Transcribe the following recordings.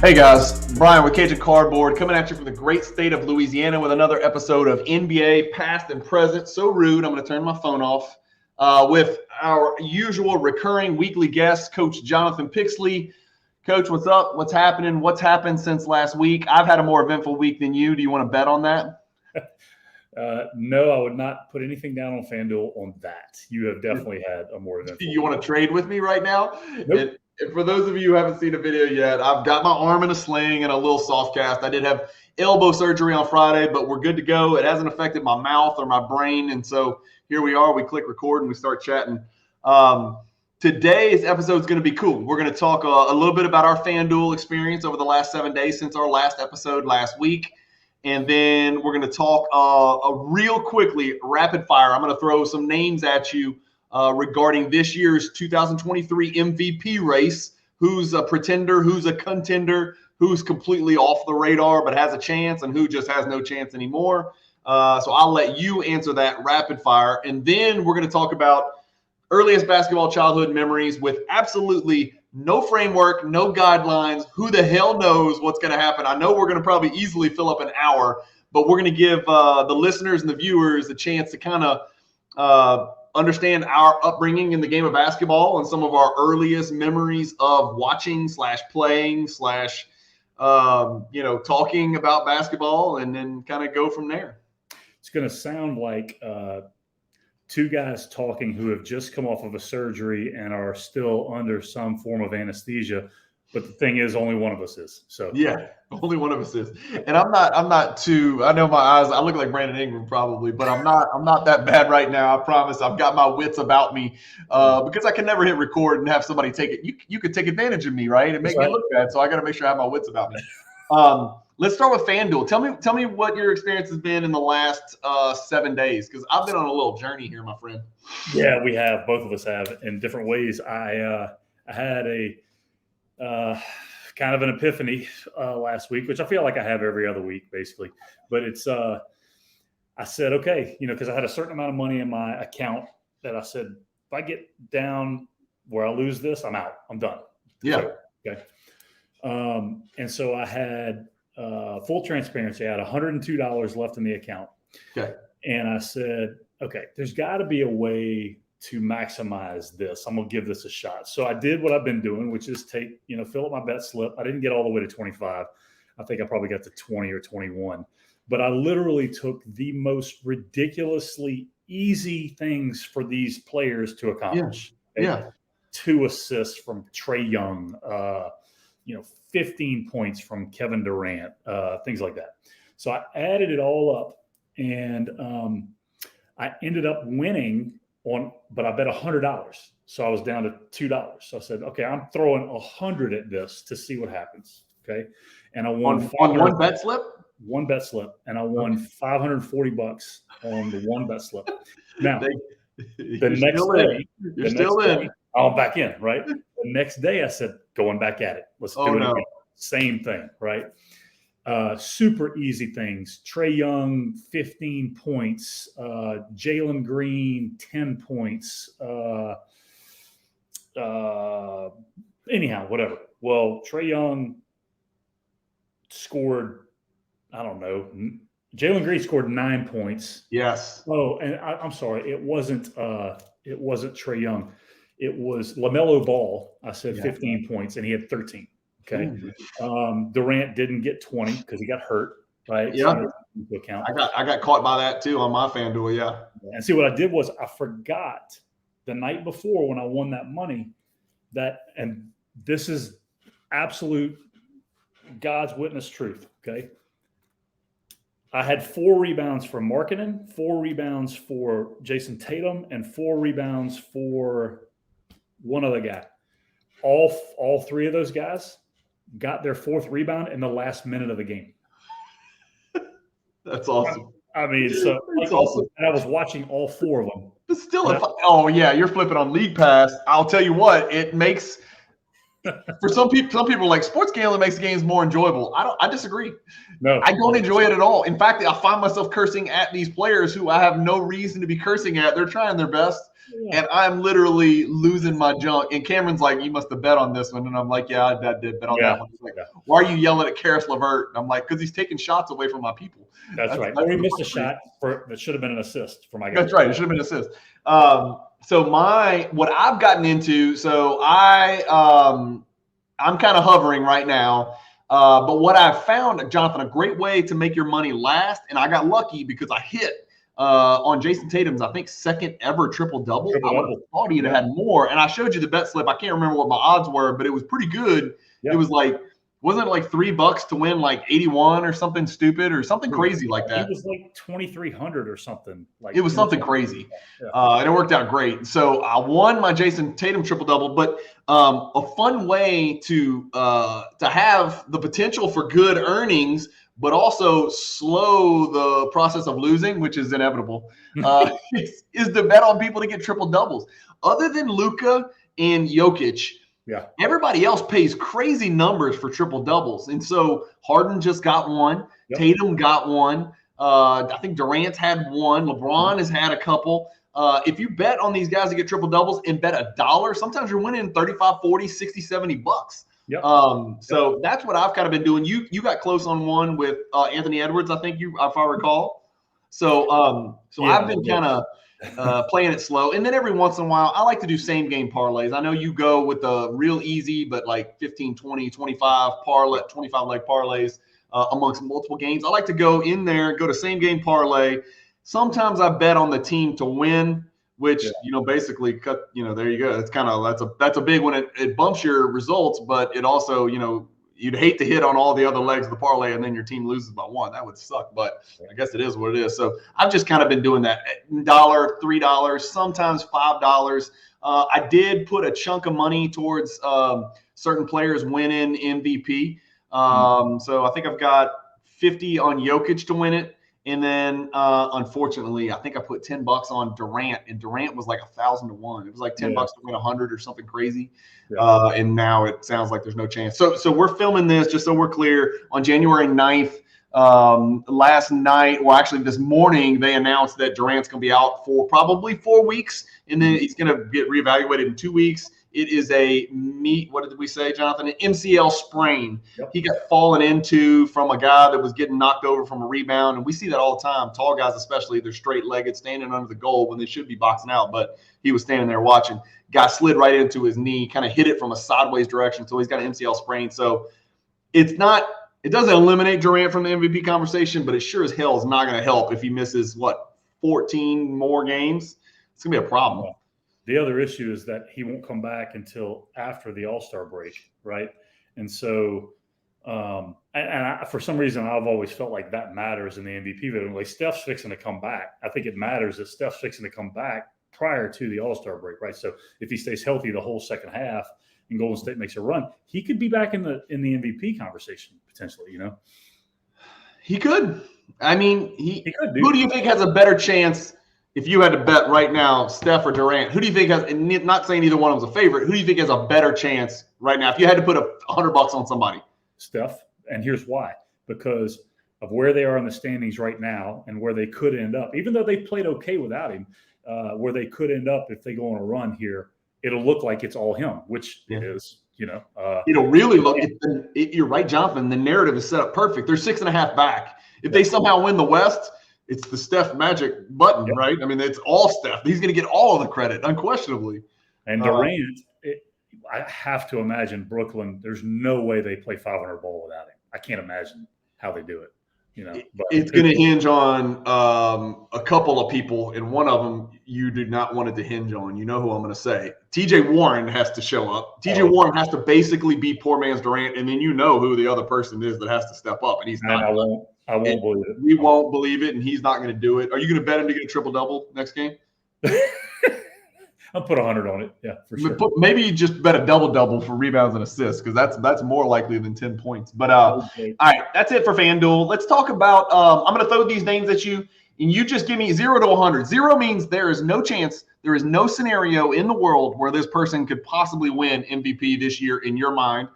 Hey guys, Brian with Cajun Cardboard coming at you from the great state of Louisiana with another episode of NBA Past and Present. So rude, I'm going to turn my phone off. With our usual recurring weekly guest, Coach Jonathan Pixley. Coach, what's up? What's happening? What's happened since last week? I've had a more eventful week than you. Do you want to bet on that? No, I would not put anything down on FanDuel on that. You have definitely had a more eventful Do you want to trade with me right now? Nope. And for those of you who haven't seen a video yet, I've got my arm in a sling and a little soft cast. I did have elbow surgery on Friday, but we're good to go. It hasn't affected my mouth or my brain. And so here we are. We click record and we start chatting. Today's episode is going to be cool. We're going to talk a little bit about our FanDuel experience over the last 7 days since our last episode last week. And then we're going to talk real quickly, rapid fire. I'm going to throw some names at you regarding this year's 2023 MVP race. Who's a pretender, who's a contender, who's completely off the radar but has a chance, and who just has no chance anymore. So I'll let you answer that rapid fire. And then we're going to talk about earliest basketball childhood memories with absolutely no framework, no guidelines. Who the hell knows what's going to happen? I know we're going to probably easily fill up an hour, but we're going to give the listeners and the viewers a chance to kind of understand our upbringing in the game of basketball and some of our earliest memories of watching / playing / talking about basketball, and then kind of go from there. It's going to sound like two guys talking who have just come off of a surgery and are still under some form of anesthesia. But the thing is, only one of us is. So yeah, only one of us is. And I'm not too. I know my eyes. I look like Brandon Ingram probably, but I'm not that bad right now. I promise. I've got my wits about me because I can never hit record and have somebody take it. You could take advantage of me, right, and make me look bad. So I got to make sure I have my wits about me. Let's start with FanDuel. Tell me what your experience has been in the last 7 days, because I've been on a little journey here, my friend. Yeah, we have. Both of us have in different ways. I had a kind of an epiphany last week, which I feel like I have every other week, basically. But it's I said, okay, because I had a certain amount of money in my account that I said, if I get down where I lose this, I'm out. I'm done. Yeah. So, okay. And so I had full transparency. I had $102 left in the account. Okay. And I said, okay, there's got to be a way to maximize this. I'm going to give this a shot. So I did what I've been doing, which is fill up my bet slip. I didn't get all the way to 25. I think I probably got to 20 or 21. But I literally took the most ridiculously easy things for these players to accomplish. Yeah. 2 assists from Trae Young, 15 points from Kevin Durant, things like that. So I added it all up, and I ended up winning but I bet $100. So I was down to $2. So I said, okay, I'm throwing 100 at this to see what happens. Okay. And I won on one bet slip? One bet slip. And I won $540 on the one bet slip. Now, the next day, I'm back in, right? The next day I said, going back at it. Let's do it again. Same thing, right? Super easy things. Trae Young, 15 points. Jalen Green, 10 points. Anyhow, whatever. Well, Trae Young scored, I don't know. Jalen Green scored 9 points. Yes. Oh, and I'm sorry. It wasn't Trae Young. It was LaMelo Ball. I said 15 points, and he had 13. Okay. Durant didn't get 20 because he got hurt, right? Yeah. So I got caught by that too on my FanDuel, yeah. And see, what I did was I forgot the night before when I won that money and this is absolute God's witness truth, okay? I had 4 rebounds for Markkanen, 4 rebounds for Jason Tatum, and 4 rebounds for one other guy. All 3 of those guys got their 4th rebound in the last minute of the game. That's awesome. I mean, so that's awesome. And I was watching all 4 of them. But still, you're flipping on League Pass. I'll tell you what, it makes for some people like sports gambling makes the games more enjoyable. I disagree. No, I don't enjoy it at all. In fact, I find myself cursing at these players who I have no reason to be cursing at. They're trying their best. and I'm literally losing my junk. And Cameron's like, "You must have bet on this one," and I'm like, "Yeah, I did bet on that one." He's like, "Why are you yelling at Karis LeVert?" And I'm like, "Because he's taking shots away from my people." That's right. Or he missed a shot that should have been an assist for my guy. That's right. It should have been an assist. So what I've gotten into, so I'm kind of hovering right now. But what I've found, Jonathan, a great way to make your money last, and I got lucky because I hit on Jason Tatum's, I think, second ever triple-double. I would have thought he'd have had more. And I showed you the bet slip. I can't remember what my odds were, but it was pretty good. Yeah. It was like, wasn't it like $3 to win like 81 or something stupid or something crazy like that? It was like 2,300 or something. Like it was something crazy. Yeah. And it worked out great. So I won my Jason Tatum triple-double, but a fun way to have the potential for good earnings, but also slow the process of losing, which is inevitable, is to bet on people to get triple-doubles. Other than Luka and Jokic, yeah, everybody else pays crazy numbers for triple doubles. And so Harden just got one. Yep. Tatum got one. I think Durant's had one. LeBron has had a couple. If you bet on these guys to get triple doubles and bet $1, sometimes you're winning 35, 40, 60, $70. Yep. So that's what I've kind of been doing. You got close on one with Anthony Edwards, I think if I recall. So I've been kind of playing it slow. And then every once in a while, I like to do same game parlays. I know you go with the real easy, but like 15, 20, 25 leg parlays amongst multiple games. I like to go in there, go to same game parlay. Sometimes I bet on the team to win, which, basically there you go. It's kind of, that's a big one. It bumps your results, but it also, you'd hate to hit on all the other legs of the parlay and then your team loses by one. That would suck, but I guess it is what it is. So I've just kind of been doing that. $1, $3, sometimes $5. I did put a chunk of money towards certain players winning MVP. So I think I've got 50 on Jokic to win it. And then, unfortunately, I think I put $10 on Durant, and Durant was like 1,000 to 1. It was like $10 to win 100 or something crazy. Yeah. And now it sounds like there's no chance. So we're filming this, just so we're clear, on January 9th. Last night, well, actually this morning, they announced that Durant's going to be out for probably 4 weeks, and then he's going to get reevaluated in 2 weeks. It is what did we say, Jonathan? An MCL sprain. Yep. He got fallen into from a guy that was getting knocked over from a rebound. And we see that all the time. Tall guys especially, they're straight-legged, standing under the goal when they should be boxing out. But he was standing there watching. Guy slid right into his knee, kind of hit it from a sideways direction. So he's got an MCL sprain. So it doesn't eliminate Durant from the MVP conversation, but it sure as hell is not going to help if he misses, 14 more games? It's going to be a problem. The other issue is that he won't come back until after the All-Star break, right? And so, for some reason, I've always felt like that matters in the MVP voting. Like Steph's fixing to come back. I think it matters that Steph's fixing to come back prior to the All-Star break, right? So if he stays healthy the whole second half and Golden State makes a run, he could be back in the MVP conversation potentially. He could. I mean, he could. Who do you think has a better chance? If you had to bet right now, Steph or Durant, who do you think has, and not saying either one of them's a favorite, who do you think has a better chance right now? If you had to put $100 on somebody. Steph, and here's why. Because of where they are in the standings right now and where they could end up, even though they played okay without him, where they could end up if they go on a run here, it'll look like it's all him, which it is, It'll really look, you're right, Jonathan, the narrative is set up perfect. They're 6.5 back. If they somehow win the West, it's the Steph magic button, right? I mean, it's all Steph. He's going to get all of the credit, unquestionably. And Durant, I have to imagine Brooklyn, there's no way they play 500 ball without him. I can't imagine how they do it. But it's going to hinge on a couple of people, and one of them you do not want it to hinge on. You know who I'm going to say. TJ Warren has to show up. TJ Warren has to basically be poor man's Durant, and then you know who the other person is that has to step up, and he's not. I won't believe it. We won't believe it, and he's not going to do it. Are you going to bet him to get a triple-double next game? I'll put 100 on it. Yeah, for sure. Maybe you just bet a double-double for rebounds and assists, because that's more likely than 10 points. But all right, that's it for FanDuel. Let's talk about I'm going to throw these names at you, and you just give me 0 to 100. 0 means there is no chance, there is no scenario in the world where this person could possibly win MVP this year in your mind.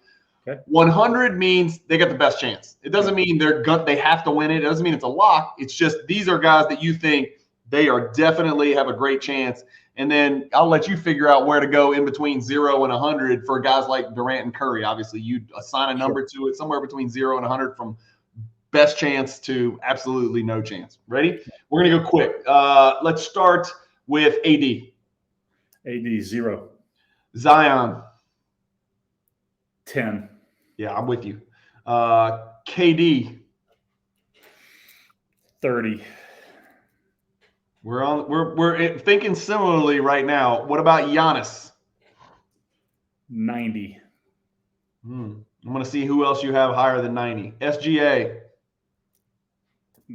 Okay. 100 means they got the best chance. It doesn't mean they have to win it. It doesn't mean it's a lock. It's just these are guys that you think they are definitely have a great chance. And then I'll let you figure out where to go in between 0 and 100 for guys like Durant and Curry. Obviously, you assign a number to it, somewhere between 0 and 100 from best chance to absolutely no chance. Ready? We're going to go quick. Let's start with AD. AD 0. Zion. 10. Yeah, I'm with you. KD. 30. We're thinking similarly right now. What about Giannis? 90. I'm going to see who else you have higher than 90. SGA.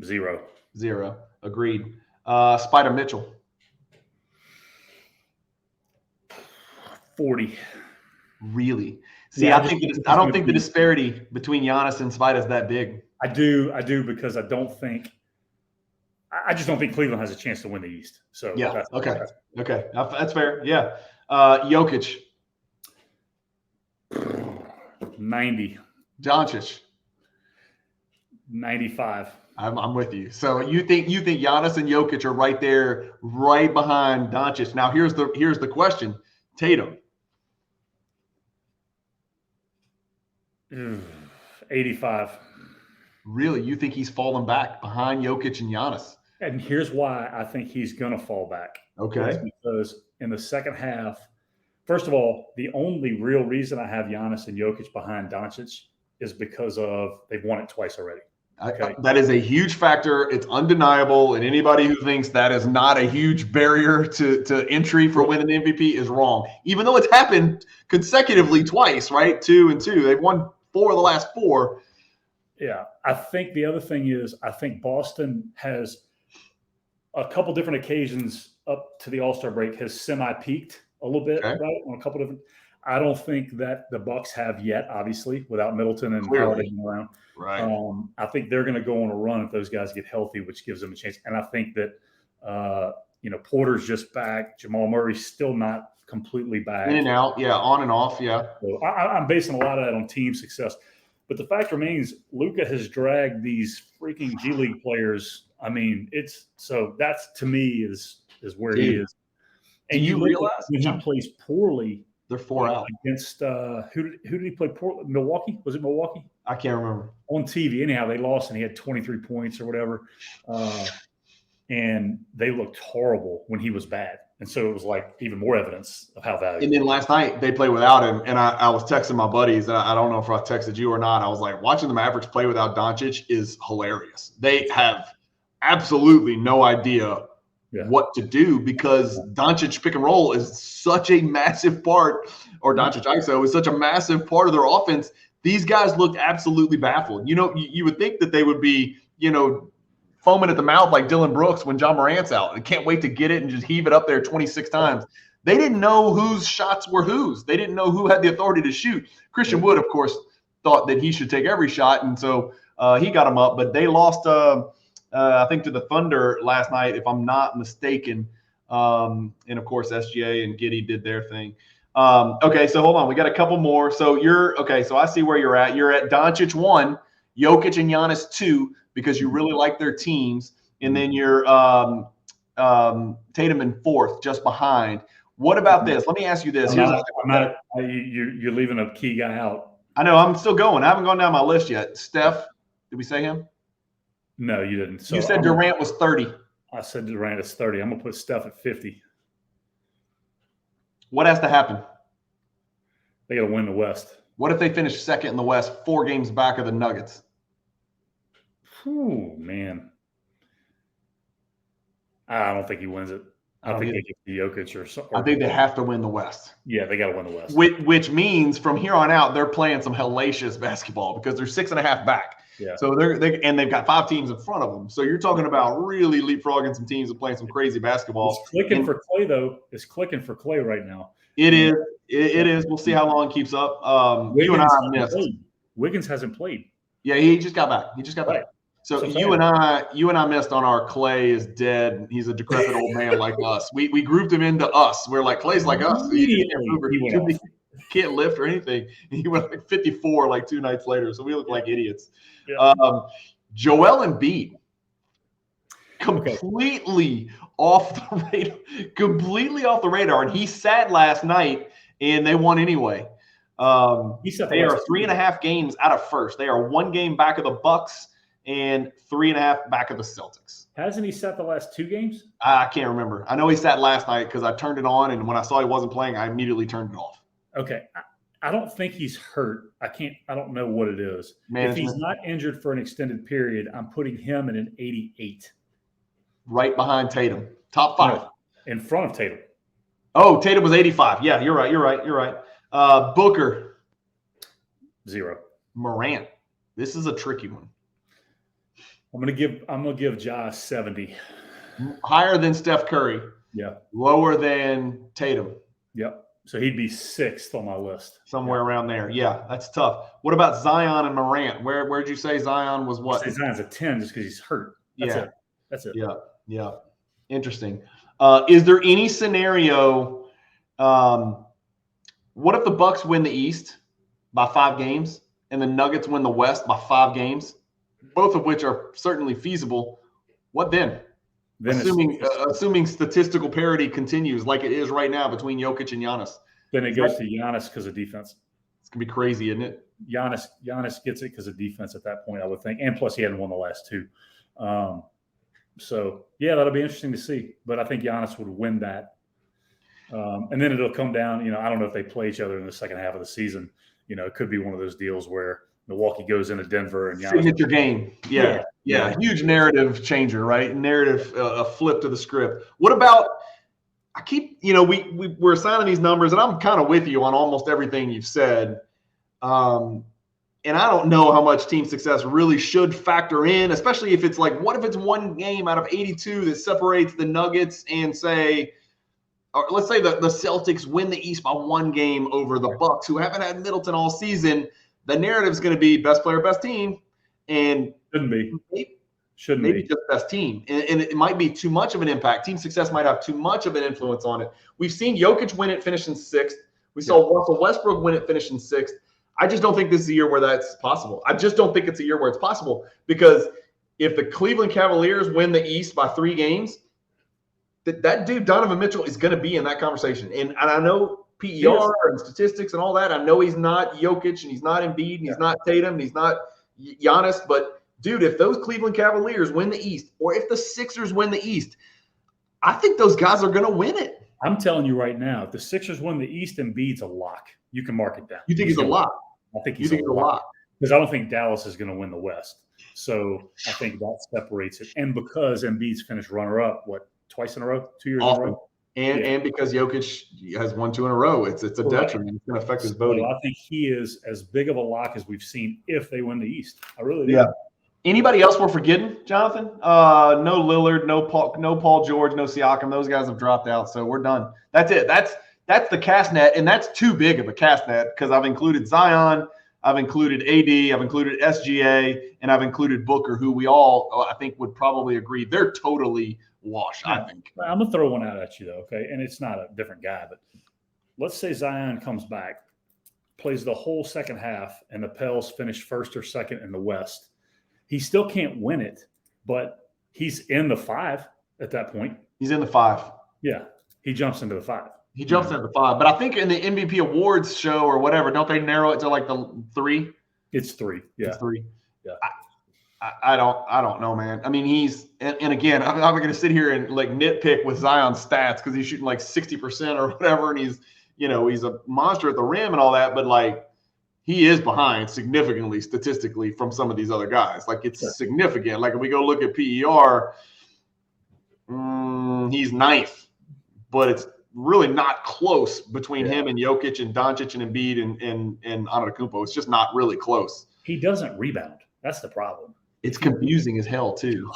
0. 0. Agreed. Spider Mitchell. 40. Really? See, Yeah, I don't think the disparity between Giannis and Spider is that big. I do because I just don't think Cleveland has a chance to win the East. So yeah, okay, that's fair. Yeah, Jokic. 90. Doncic. 95. I'm with you. So you think Giannis and Jokic are right there, right behind Doncic. Now here's the question: Tatum. 85. Really? You think he's falling back behind Jokic and Giannis? And here's why I think he's going to fall back. Okay. Because in the second half, first of all, the only real reason I have Giannis and Jokic behind Doncic is because of they've won it twice already. Okay. That is a huge factor. It's undeniable. And anybody who thinks that is not a huge barrier to entry for winning the MVP is wrong. Even though it's happened consecutively twice, right? 2 and 2. They've won 4 of the last 4. Yeah. I think the other thing is I think Boston has a couple different occasions up to the All-Star break has semi-peaked a little bit, right? On a couple different. I don't think that the Bucks have yet, obviously, without Middleton and Holiday around. Right. I think they're going to go on a run if those guys get healthy, which gives them a chance. And I think that Porter's just back. Jamal Murray's still not completely back. In and out, yeah, on and off, yeah. So I'm basing a lot of that on team success. But the fact remains, Luka has dragged these freaking G League players. I mean, that's to me is where he is. And you realize when he plays poorly, they're 4 out against who did he play poorly? Milwaukee? Was it Milwaukee? I can't remember. On TV, anyhow, they lost and he had 23 points or whatever, and they looked horrible when he was bad. And so it was like even more evidence of how valuable. And then last night they played without him, and I was texting my buddies. And I don't know if I texted you or not. I was like, watching the Mavericks play without Doncic is hilarious. They have absolutely no idea what to do because Doncic pick and roll is such a massive part, or Doncic ISO is such a massive part of their offense. These guys looked absolutely baffled. You would think that they would be, foaming at the mouth like Dylan Brooks when John Morant's out and can't wait to get it and just heave it up there 26 times. They didn't know whose shots were whose. They didn't know who had the authority to shoot. Christian Wood, of course, thought that he should take every shot, and so he got him up. But they lost, I think, to the Thunder last night, if I'm not mistaken. And, of course, SGA and Giddey did their thing. Okay, so hold on. We got a couple more. So so I see where you're at. You're at Doncic 1, Jokic and Giannis 2, because you really like their teams. And then you're Tatum in 4th, just behind. What about this? Let me ask you this. You're leaving a key guy out. I know. I'm still going. I haven't gone down my list yet. Steph, did we say him? No, you didn't. So you said Durant was 30. I said Durant is 30. I'm going to put Steph at 50. What has to happen? They got to win the West. What if they finish second in the West, 4 games back of the Nuggets? Oh, man. I don't think he wins it. I think they get the Jokic or something. I think they have to win the West. Yeah, they got to win the West. Which means from here on out, they're playing some hellacious basketball because they're 6.5 back. Yeah. So they've got 5 teams in front of them. So you're talking about really leapfrogging some teams and playing some crazy basketball. It's clicking for Clay, though. It's clicking for Clay right now. It is. It is. We'll see how long it keeps up. You and I missed. Wiggins hasn't played. Yeah, he just got back. Back. So you and I missed on our Clay is dead. He's a decrepit old man like us. We grouped him into us. We're like, Clay's like us. He can't lift or anything. He went like 54 like 2 nights later. So we look like idiots. Yeah. Joel Embiid. completely off the radar. Completely off the radar. And he sat last night, and they won anyway. They are 3.5 games out of first. They are 1 game back of the Bucks and 3.5 back of the Celtics. Hasn't he sat the last 2 games? I can't remember. I know he sat last night because I turned it on, and when I saw he wasn't playing, I immediately turned it off. Okay. I don't think he's hurt. I don't know what it is. If he's not injured for an extended period, I'm putting him in an 88. Right behind Tatum. Top 5. No, in front of Tatum. Oh, Tatum was 85. Yeah, you're right. Booker. 0. Morant. This is a tricky one. I'm gonna give Ja 70. Higher than Steph Curry. Yeah. Lower than Tatum. Yep. So he'd be 6th on my list. Somewhere around there. Yeah, that's tough. What about Zion and Morant? Where'd you say Zion was what? I'd say Zion's a 10 just because he's hurt. That's it. Yeah. Interesting. Is there any scenario? What if the Bucks win the East by 5 games and the Nuggets win the West by 5 games, both of which are certainly feasible? What then? Assuming statistical parity continues like it is right now between Jokic and Giannis. Then it goes to Giannis because of defense. It's going to be crazy, isn't it? Giannis gets it because of defense at that point, I would think. And plus he hadn't won the last 2. So, yeah, that'll be interesting to see. But I think Giannis would win that. And then it'll come down, I don't know if they play each other in the second half of the season. It could be one of those deals where Milwaukee goes into Denver and Giannis. Signature game. Yeah. Huge narrative changer, right? Narrative, a flip to the script. What about – I keep – we're assigning these numbers, and I'm kind of with you on almost everything you've said. And I don't know how much team success really should factor in, especially if it's like, what if it's 1 game out of 82 that separates the Nuggets and say – or let's say the Celtics win the East by 1 game over the Bucks, who haven't had Middleton all season. The narrative is going to be best player, best team, and shouldn't be just best team. And it might be too much of an impact. Team success might have too much of an influence on it. We've seen Jokic win it, finish in 6th. We saw Russell Westbrook win it, finish in 6th. I just don't think this is a year where that's possible. I just don't think it's a year where it's possible, because if the Cleveland Cavaliers win the East by 3 games, that dude, Donovan Mitchell, is going to be in that conversation. And I know PER and statistics and all that. I know he's not Jokic and he's not Embiid and he's not Tatum and he's not Giannis. But, dude, if those Cleveland Cavaliers win the East, or if the Sixers win the East, I think those guys are going to win it. I'm telling you right now, if the Sixers win the East, Embiid's a lock. You can mark it down. You think he's a lock? I think he's a lock. Because I don't think Dallas is going to win the West. So I think that separates it. And because Embiid's finished runner-up, twice in a row, 2 years in a row. And because Jokic has won 2 in a row, it's a detriment. It's going to affect his voting. I think he is as big of a lock as we've seen if they win the East. I really do. Yeah. Anybody else we're forgetting, Jonathan? No Lillard, no Paul George, no Siakam. Those guys have dropped out, so we're done. That's it. That's the cast net, and that's too big of a cast net because I've included Zion, I've included AD, I've included SGA, and I've included Booker, who we all, I think, would probably agree they're totally washed, I think. I'm going to throw one out at you, though, okay? And it's not a different guy, but let's say Zion comes back, plays the whole second half, and the Pels finish 1st or 2nd in the West. He still can't win it, but he's in the 5 at that point. He's in the 5. Yeah, he jumps into the 5. He jumps into the 5. But I think in the MVP awards show or whatever, don't they narrow it to like the 3? It's 3. Yeah. It's 3. Yeah. I don't know, man. I mean, he's and again, I'm not going to sit here and like nitpick with Zion's stats because he's shooting like 60% or whatever, and he's a monster at the rim and all that, but like he is behind significantly statistically from some of these other guys. Like it's significant. Like if we go look at PER, he's 9th, but it's really not close between him and Jokic and Doncic and Embiid and Antetokounmpo. It's just not really close. He doesn't rebound. That's the problem. It's confusing as hell, too.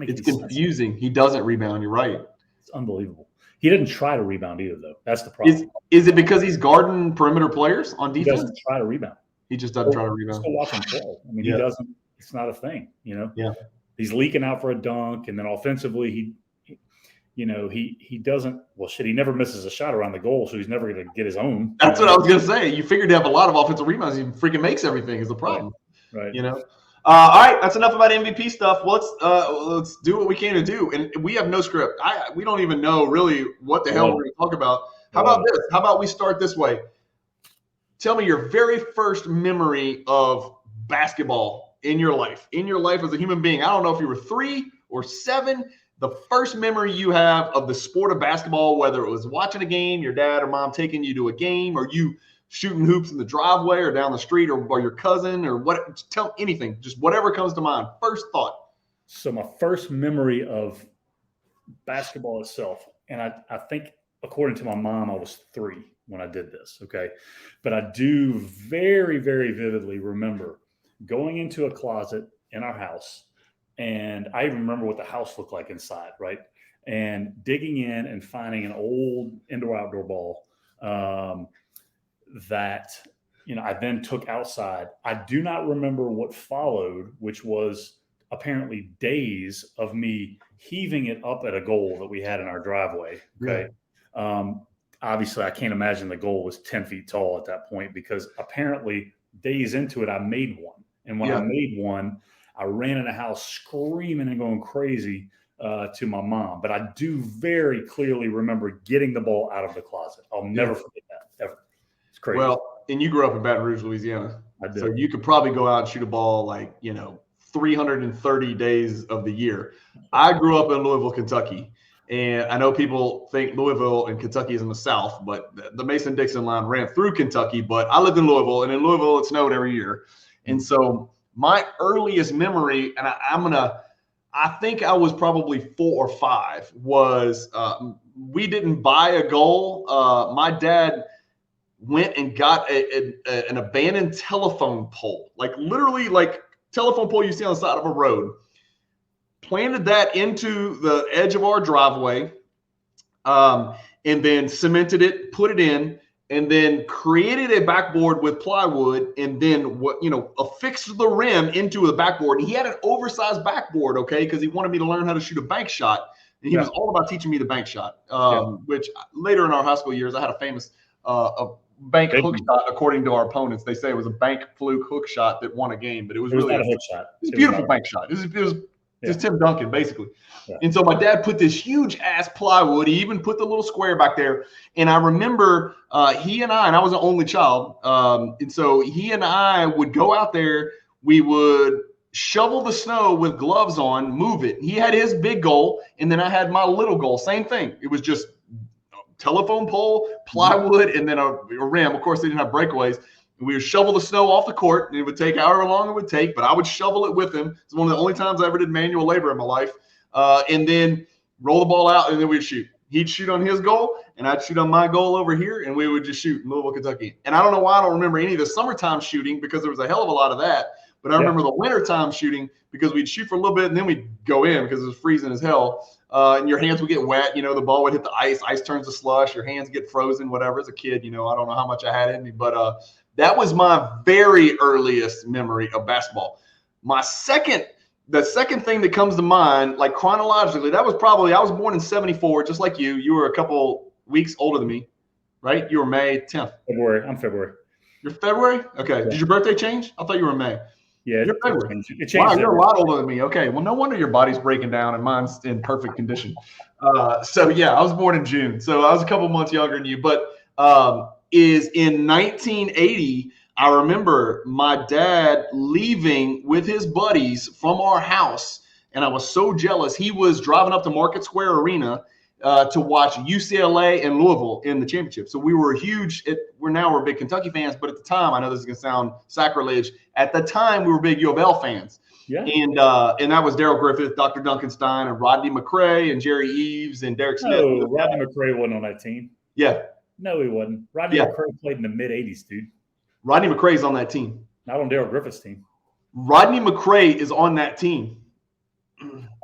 It's confusing. He doesn't rebound. You're right. It's unbelievable. He didn't try to rebound either, though. That's the problem. Is it because he's guarding perimeter players on defense? He doesn't try to rebound. He just doesn't try to rebound. Just go watch him play. I mean, he doesn't. It's not a thing, Yeah. He's leaking out for a dunk, and then offensively, he doesn't. Well, shit, he never misses a shot around the goal, so he's never going to get his own. That's what I was going to say. You figured to have a lot of offensive rebounds. He freaking makes everything is the problem. Right. All right, that's enough about MVP stuff. Let's do what we can to do, and we have no script. We don't even know really what the hell we're going to talk about. How about this? How about we start this way? Tell me your very first memory of basketball in your life as a human being. I don't know if you were 3 or 7. The first memory you have of the sport of basketball, whether it was watching a game, your dad or mom taking you to a game, or you shooting hoops in the driveway or down the street, or your cousin, or what? Tell anything, just whatever comes to mind. First thought. So my first memory of basketball itself, and I think according to my mom, I was 3 when I did this. Okay. But I do very, very vividly remember going into a closet in our house. And I even remember what the house looked like inside, right? And digging in and finding an old indoor-outdoor ball that, I then took outside. I do not remember what followed, which was apparently days of me heaving it up at a goal that we had in our driveway. Okay. Yeah. Obviously, I can't imagine the goal was 10 feet tall at that point, because apparently days into it, I made one. And when I made one, I ran in the house screaming and going crazy to my mom. But I do very clearly remember getting the ball out of the closet. I'll never forget that, ever. It's crazy. Well, and you grew up in Baton Rouge, Louisiana. I did. So you could probably go out and shoot a ball 330 days of the year. I grew up in Louisville, Kentucky. And I know people think Louisville and Kentucky is in the South, but the Mason-Dixon line ran through Kentucky. But I lived in Louisville, and in Louisville, it snowed every year. And so my earliest memory, and I think I was probably 4 or 5, was we didn't buy a goal. My dad went and got an abandoned telephone pole, literally telephone pole you see on the side of a road. Planted that into the edge of our driveway, and then cemented it, put it in, and then created a backboard with plywood, and then affixed the rim into the backboard. And he had an oversized backboard, okay, because he wanted me to learn how to shoot a bank shot, and he was all about teaching me the bank shot. Which later in our high school years, I had a famous a bank hook shot. According to our opponents, they say it was a bank fluke hook shot that won a game, but it was really not a hook shot. It was a beautiful bank shot. It was just Tim Duncan, basically. Yeah. And so my dad put this huge ass plywood. He even put the little square back there. And I remember he and I was an only child. And so he and I would go out there. We would shovel the snow with gloves on, move it. He had his big goal, and then I had my little goal. Same thing. It was just telephone pole, plywood, and then a rim. Of course, they didn't have breakaways. We would shovel the snow off the court, and it would take however long it would take, but I would shovel it with him. It's one of the only times I ever did manual labor in my life. And then roll the ball out, and then we'd shoot. He'd shoot on his goal, and I'd shoot on my goal over here, and we would just shoot in Louisville, Kentucky. And I don't know why I don't remember any of the summertime shooting, because there was a hell of a lot of that. But I remember the wintertime shooting, because we'd shoot for a little bit, and then we'd go in because it was freezing as hell. And your hands would get wet. The ball would hit the ice. Ice turns to slush. Your hands get frozen, whatever. As a kid, I don't know how much I had in me. But that was my very earliest memory of basketball. The second thing that comes to mind, chronologically, that was probably, I was born in 1974, just like you. You were a couple weeks older than me, right? You were May 10th. February. I'm February. You're February? Okay. Yeah. Did your birthday change? I thought you were in May. Yeah, you're February. It changed. Wow, you're a lot older than me. Okay. Well, no wonder your body's breaking down and mine's in perfect condition. So yeah, I was born in June. So I was a couple months younger than you. But is in 1980, I remember my dad leaving with his buddies from our house, and I was so jealous. He was driving up to Market Square Arena to watch UCLA and Louisville in the championship. So we were huge. We're big Kentucky fans, but at the time, I know this is going to sound sacrilege. At the time, we were big U of L fans. Yeah. And that was Darrell Griffith, Dr. Duncan Stein, and Rodney McRae, and Jerry Eves, and Derek Smith. No, Rodney McRae wasn't on that team. Yeah. No, he wasn't. Rodney McRae played in the mid-'80s, dude. Rodney McRae's on that team. Not on Darrell Griffith's team. Rodney McRae is on that team.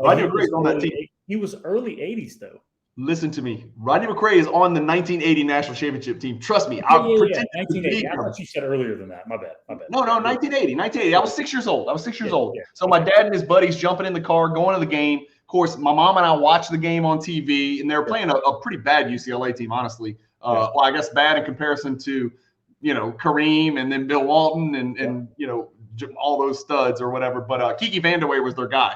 Rodney McRae's on that team. He was early 80s, though. Listen to me. Rodney McRae is on the 1980 national championship team. Trust me. 1980. I thought you said earlier than that. My bad. No, 1980. I was 6 years old. Yeah. So my dad and his buddies jumping in the car, going to the game. Of course, my mom and I watched the game on TV, and they were playing a pretty bad UCLA team, honestly. Well, I guess bad in comparison to, Kareem and then Bill Walton and all those studs or whatever. But Kiki Vandeweghe was their guy,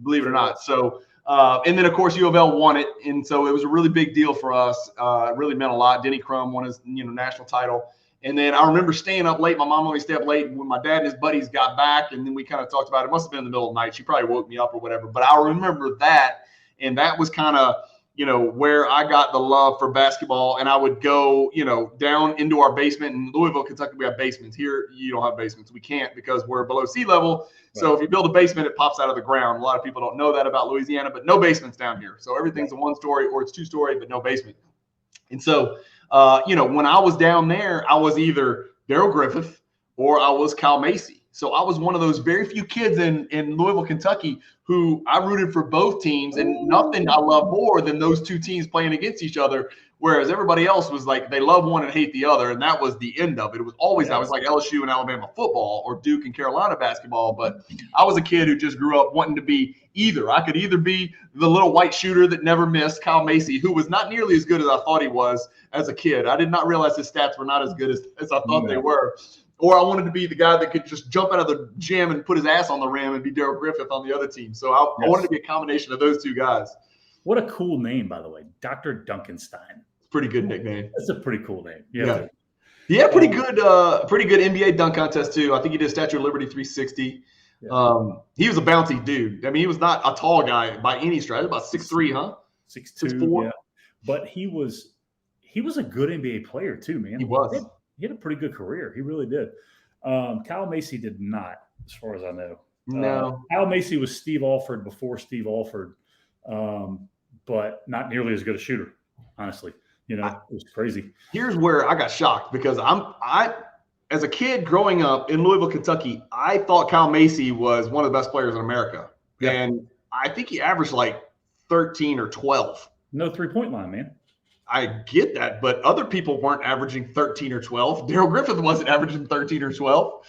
believe it or not. So, and then of course U of L won it, and so it was a really big deal for us. It really meant a lot. Denny Crum won his national title. And then I remember staying up late. My mom let me stay up late when my dad and his buddies got back. And then we kind of talked about it. It must have been in the middle of the night. She probably woke me up or whatever. But I remember that. And that was kind of, where I got the love for basketball. And I would go, down into our basement. In Louisville, Kentucky, we have basements. Here, you don't have basements. We can't because we're below sea level. Right. So if you build a basement, it pops out of the ground. A lot of people don't know that about Louisiana, but no basements down here. So everything's a one-story or it's two-story, but no basement. And so when I was down there, I was either Daryl Griffith or I was Cal Macy. So I was one of those very few kids in Louisville, Kentucky, who I rooted for both teams. And nothing I love more than those two teams playing against each other, whereas everybody else was like they love one and hate the other. And that was the end of it. It was always I was like LSU and Alabama football or Duke and Carolina basketball. But I was a kid who just grew up wanting to be either. I could either be the little white shooter that never missed, Cal Macy, who was not nearly as good as I thought he was as a kid. I did not realize his stats were not as good as I thought they were. Or I wanted to be the guy that could just jump out of the gym and put his ass on the rim and be Daryl Griffith on the other team. So I wanted to be a combination of those two guys. What a cool name, by the way, Dr. Duncanstein. Pretty good nickname. That's a pretty cool name. Yeah. Yeah, pretty good NBA dunk contest too. I think he did Statue of Liberty 360. Yeah. He was a bouncy dude. I mean, he was not a tall guy by any stretch. About 6'3", huh? 6'2", 6'4". Yeah. But he was a good NBA player too, man. He was. He had a pretty good career. He really did. Cal Macy did not, as far as I know. No. Cal Macy was Steve Alford before Steve Alford, but not nearly as good a shooter, honestly. It was crazy. Here's where I got shocked because I as a kid growing up in Louisville, Kentucky, I thought Cal Macy was one of the best players in America. Yeah. And I think he averaged like 13 or 12. No three-point line, man. I get that, but other people weren't averaging 13 or 12. Daryl Griffith wasn't averaging 13 or 12,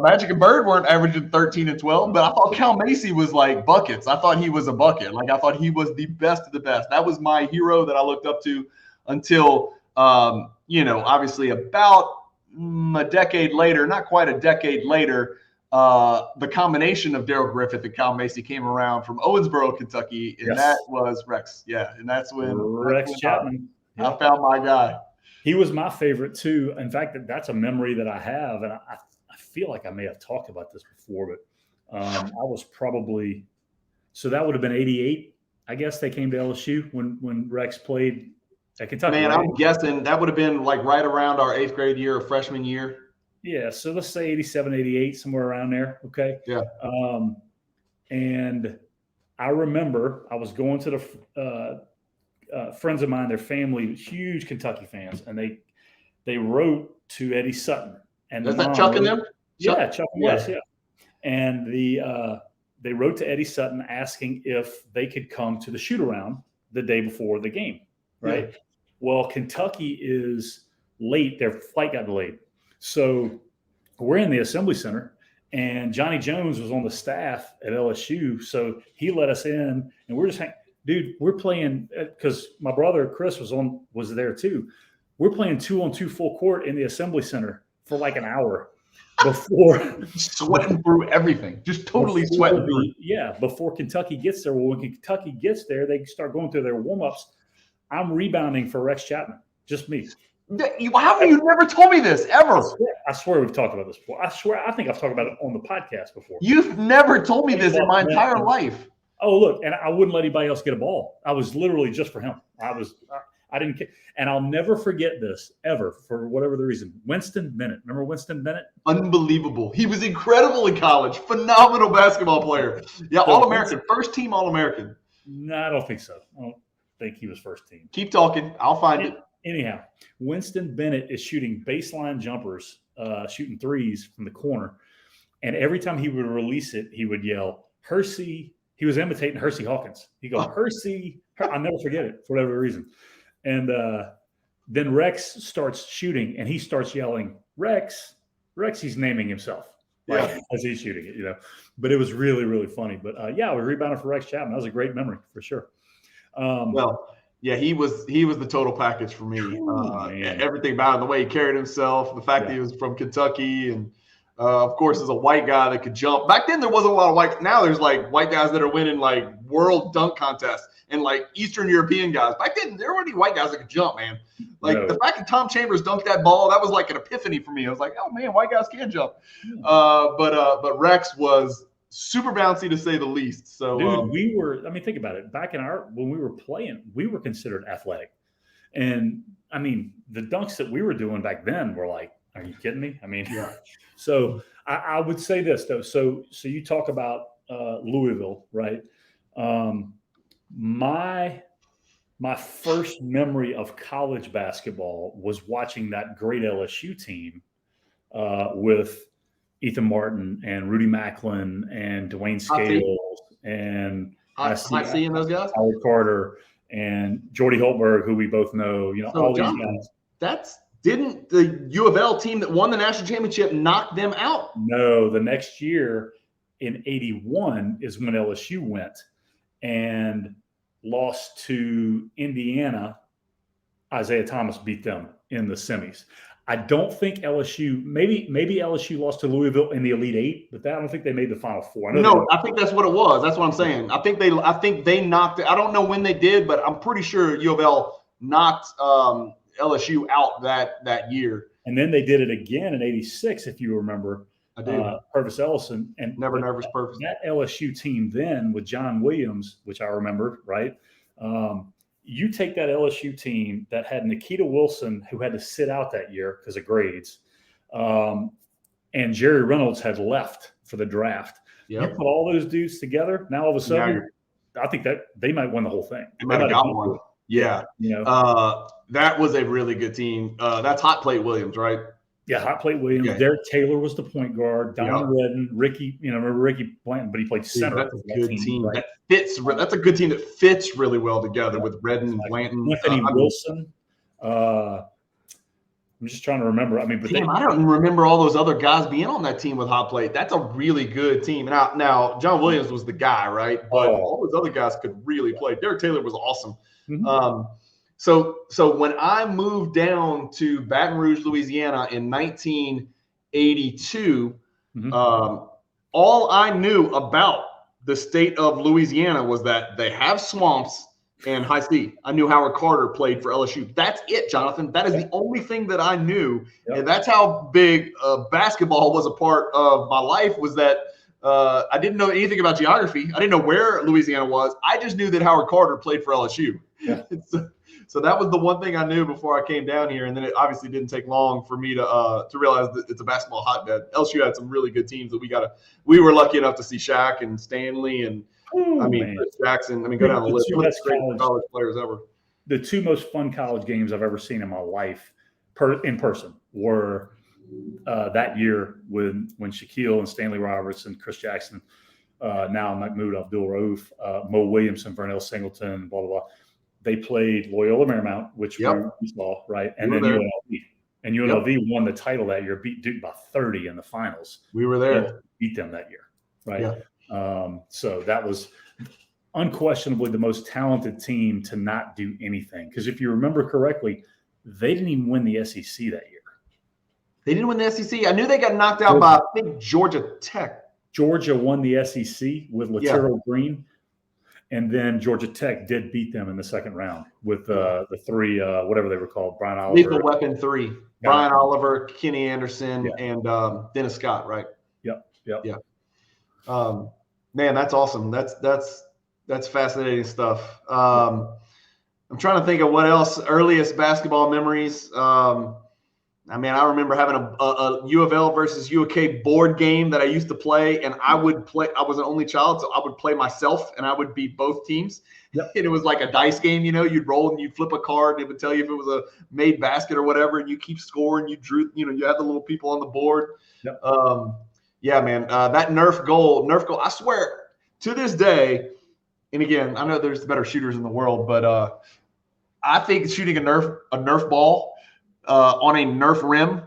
Magic and Bird weren't averaging 13 and 12, but I thought Cal Macy was like buckets. I thought he was a bucket. Like I thought he was the best of the best. That was my hero that I looked up to until, obviously about a decade later, not quite a decade later, the combination of Daryl Griffith and Cal Macy came around from Owensboro, Kentucky, and that was Rex. Yeah, and that's when Rex Chapman. I found my guy. He was my favorite too. In fact, that's a memory that I have, and I feel like I may have talked about this before, but I was probably that would have been 88. I guess they came to LSU when Rex played at Kentucky. Man, right? I'm guessing that would have been like right around our 8th grade year or freshman year. Yeah, so let's say 87, 88, somewhere around there. Okay. Yeah. And I remember I was going to the friends of mine, their family, huge Kentucky fans, and they wrote to Eddie Sutton. And is that Chuck and them? Yeah, Chuck and Wes, yeah. And they wrote to Eddie Sutton asking if they could come to the shoot-around the day before the game, right? Yeah. Well, Kentucky is late. Their flight got delayed. So we're in the Assembly Center, and Johnny Jones was on the staff at LSU. So he let us in, and we're just hanging. Dude, we're playing because my brother Chris was there too. We're playing 2-on-2 full court in the Assembly Center for like an hour before sweating through everything, just totally sweating through. Yeah, before Kentucky gets there. Well, when Kentucky gets there, they start going through their warm-ups. I'm rebounding for Rex Chapman, just me. How have you never told me this ever? I swear we've talked about this before. I think I've talked about it on the podcast before. You've never told me this in my entire life. Oh, look, and I wouldn't let anybody else get a ball. I was literally just for him. I didn't care. And I'll never forget this ever for whatever the reason. Winston Bennett. Remember Winston Bennett? Unbelievable. He was incredible in college. Phenomenal basketball player. Yeah, All-American. First team All-American. No, I don't think so. I don't think he was first team. Keep talking. I'll find it. Anyhow, Winston Bennett is shooting baseline jumpers, shooting threes from the corner. And every time he would release it, he would yell, Hersey. He was imitating Hersey Hawkins. He'd go, Hersey. I'll never forget it for whatever reason. And then Rex starts shooting, and he starts yelling, Rex. He's naming himself as he's shooting it, But it was really, really funny. But, I was rebounding for Rex Chapman. That was a great memory for sure. Well, Yeah, he was the total package for me. Everything about him, the way he carried himself, the fact that he was from Kentucky, and of course, as a white guy that could jump. Back then, there wasn't a lot of white. Now there's like white guys that are winning like world dunk contests and like Eastern European guys. Back then, there weren't any white guys that could jump, man. Like the fact that Tom Chambers dunked that ball, that was like an epiphany for me. I was like, oh man, white guys can jump. But Rex was super bouncy to say the least. So, dude, we were. I mean, think about it. Back when we were playing, we were considered athletic, and I mean, the dunks that we were doing back then were like, are you kidding me? I mean, yeah. So I would say this though. So you talk about Louisville, right? My first memory of college basketball was watching that great LSU team with Ethan Martin and Rudy Macklin and Dwayne Scales and I see those guys, Howard Carter and Jordy Holtberg, who we both know. You know, all these guys. Didn't the U of L team that won the national championship knock them out? No, the next year in '81 is when LSU went and lost to Indiana. Isaiah Thomas beat them in the semis. I don't think LSU, maybe LSU lost to Louisville in the Elite Eight, but I don't think they made the Final Four. I think that's what it was. That's what I'm saying. I think they knocked it. I don't know when they did, but I'm pretty sure U of L knocked LSU out that year. And then they did it again in '86, if you remember. I do. Purvis Ellison and never nervous Purvis. That LSU team then with John Williams, which I remember, right? You take that LSU team that had Nikita Wilson, who had to sit out that year because of grades, and Jerry Reynolds had left for the draft. Yep. You put all those dudes together, now all of a sudden, I think that they might win the whole thing. They might have got one. Yeah. You know, that was a really good team. That's Hot Plate Williams, right? Yeah, Hot Plate Williams. Okay. Derek Taylor was the point guard. Don Redden, Ricky, remember Ricky Blanton, but he played center. That's a good team. Right? That's a good team that fits really well together with Redden and Blanton. Anthony Wilson. I'm just trying to remember. I mean, but I don't remember all those other guys being on that team with Hot Plate. That's a really good team. Now John Williams was the guy, right? But all those other guys could really play. Derek Taylor was awesome. Mm-hmm. So when I moved down to Baton Rouge, Louisiana in 1982, all I knew about the state of Louisiana was that they have swamps and high C. I knew Howard Carter played for LSU. That's it, Jonathan. That is the only thing that I knew. Yep. And that's how big basketball was a part of my life, was that I didn't know anything about geography. I didn't know where Louisiana was. I just knew that Howard Carter played for LSU. Yeah. So that was the one thing I knew before I came down here. And then it obviously didn't take long for me to realize that it's a basketball hotbed. LSU had some really good teams that we were lucky enough to see Shaq and Stanley and Chris Jackson. Go down the list. One of the great college players ever. The two most fun college games I've ever seen in my life in person were that year when Shaquille and Stanley Roberts and Chris Jackson, now Mahmoud Abdul-Rauf, Mo Williamson, Vernell Singleton, blah, blah, blah. They played Loyola Marymount, which we saw, right? And then UNLV. And UNLV won the title that year, beat Duke by 30 in the finals. We were there. Beat them that year, right? Yeah. So that was unquestionably the most talented team to not do anything. Because if you remember correctly, they didn't even win the SEC that year. They didn't win the SEC. I knew they got knocked out by, I think, Georgia Tech. Georgia won the SEC with Laterro Green. And then Georgia Tech did beat them in the second round with the three, whatever they were called, Brian Oliver. Lethal Weapon 3. Brian Oliver, Kenny Anderson, and Dennis Scott, right? Yep. Yeah. Man, that's awesome. That's fascinating stuff. I'm trying to think of what else. Earliest basketball memories. I remember having a U of L versus UK board game that I used to play, and I would play. I was an only child, so I would play myself, and I would beat both teams. Yep. And it was like a dice game, you'd roll and you'd flip a card, and it would tell you if it was a made basket or whatever, and you keep scoring. You drew, you had the little people on the board. Yep. That Nerf goal. I swear, to this day, and again, I know there's better shooters in the world, but I think shooting a Nerf ball on a Nerf rim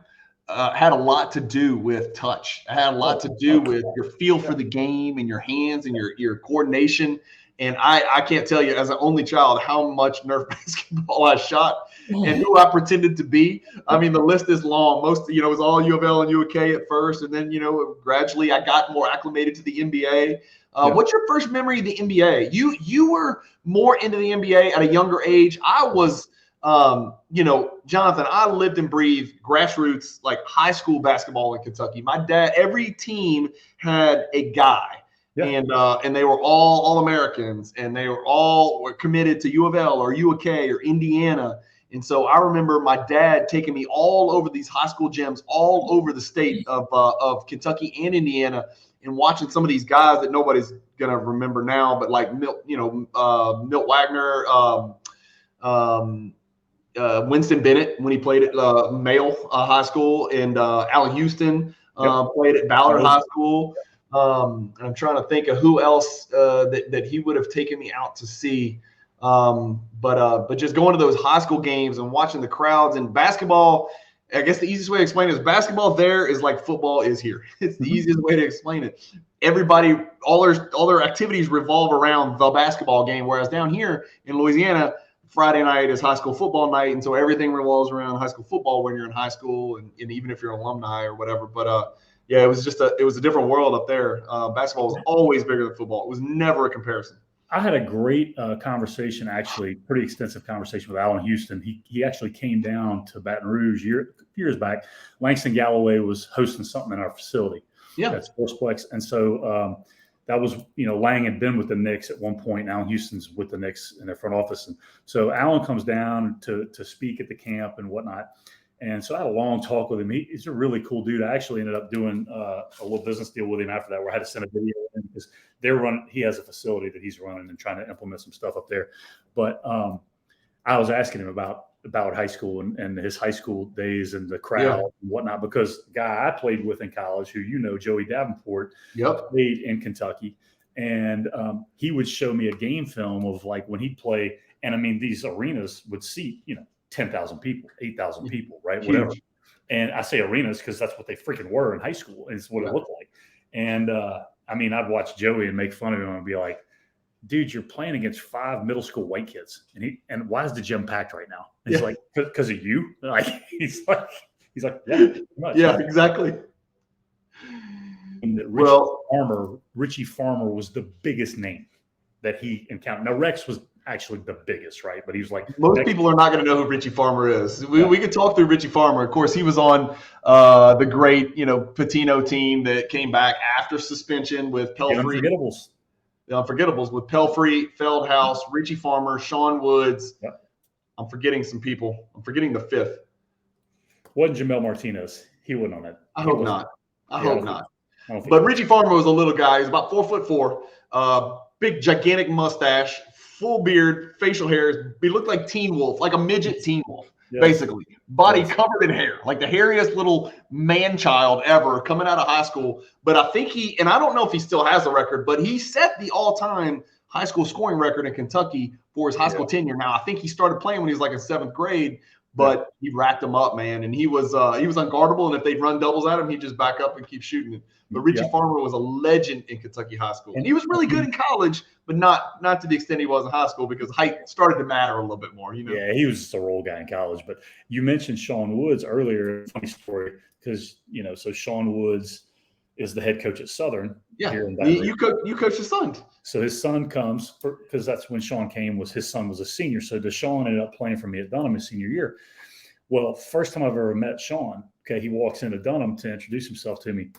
had a lot to do with touch. It had a lot to do with your feel for the game and your hands and your coordination. And I can't tell you as an only child how much Nerf basketball I shot and who I pretended to be. I mean, the list is long. Most, it was all U of L and UK at first. And then, gradually I got more acclimated to the NBA. What's your first memory of the NBA? You were more into the NBA at a younger age. I was, Jonathan, I lived and breathed grassroots, like high school basketball in Kentucky. My dad, every team had a guy. Yeah. And they were all Americans, and they were committed to U of L or UK or Indiana. And so I remember my dad taking me all over these high school gyms, all over the state of Kentucky and Indiana, and watching some of these guys that nobody's gonna remember now, but like Milt Wagner, Winston Bennett when he played at Male High School, and Allen Houston played at Ballard High School. And I'm trying to think of who else that he would have taken me out to see. But just going to those high school games and watching the crowds and basketball, I guess the easiest way to explain it is basketball there is like football is here. It's the easiest way to explain it. Everybody, all their activities revolve around the basketball game, whereas down here in Louisiana, Friday night is high school football night, and so everything revolves around high school football when you're in high school, and even if you're an alumni or whatever. But yeah, it was a different world up there. Basketball was always bigger than football. It was never a comparison. I had a great conversation, actually, pretty extensive conversation with Allen Houston. He actually came down to Baton Rouge years back. Langston Galloway was hosting something in our facility. Yeah, at Sportsplex, and so that was, Lang had been with the Knicks at one point. Allen Houston's with the Knicks in their front office, and so Allen comes down to speak at the camp and whatnot. And so I had a long talk with him. He's a really cool dude. I actually ended up doing a little business deal with him after that, where I had to send a video in because he has a facility that he's running and trying to implement some stuff up there. But I was asking him about high school and his high school days and the crowd and whatnot, because the guy I played with in college, who Joey Davenport, played in Kentucky. And he would show me a game film of like when he'd play. And I mean, these arenas would seat, 10,000 people, 8,000 people, right? Huge. Whatever. And I say arenas because that's what they freaking were in high school. And it's what it looked like. And I mean, I'd watch Joey and make fun of him and be like, dude, you're playing against 5 middle school white kids. And why is the gym packed right now? And he's like, because of you? Like, he's like, yeah, exactly. And Richie Farmer was the biggest name that he encountered. Now, Rex was actually the biggest, right? But he was like, most people are not going to know who Richie Farmer is. We could talk through Richie Farmer. Of course, he was on the great, Patino team that came back after suspension with Pelfrey. Unforgettables with Pelfrey, Feldhouse, Richie Farmer, Sean Woods. Yep. I'm forgetting some people. I'm forgetting the fifth. Wasn't Jamel Martinez? He wasn't on it. I hope not. But Richie Farmer was a little guy. He was about 4'4", big gigantic mustache, full beard, facial hair. He looked like Teen Wolf, like a midget Teen Wolf, basically. Body covered in hair, like the hairiest little man-child ever coming out of high school. But I think and I don't know if he still has the record, but he set the all-time high school scoring record in Kentucky for his high school tenure. Now, I think he started playing when he was like in 7th grade, but he racked him up, man. And he was unguardable, and if they'd run doubles at him, he'd just back up and keep shooting it. But Richie Farmer was a legend in Kentucky high school. And he was really good in college, but not to the extent he was in high school, because height started to matter a little bit more. Yeah, he was just a role guy in college. But you mentioned Sean Woods earlier. Funny story, because, so Sean Woods is the head coach at Southern. Yeah, here in you coach his son. So his son comes, because that's when Sean came, his son was a senior. So Deshaun ended up playing for me at Dunham his senior year. Well, first time I've ever met Sean, he walks into Dunham to introduce himself to me.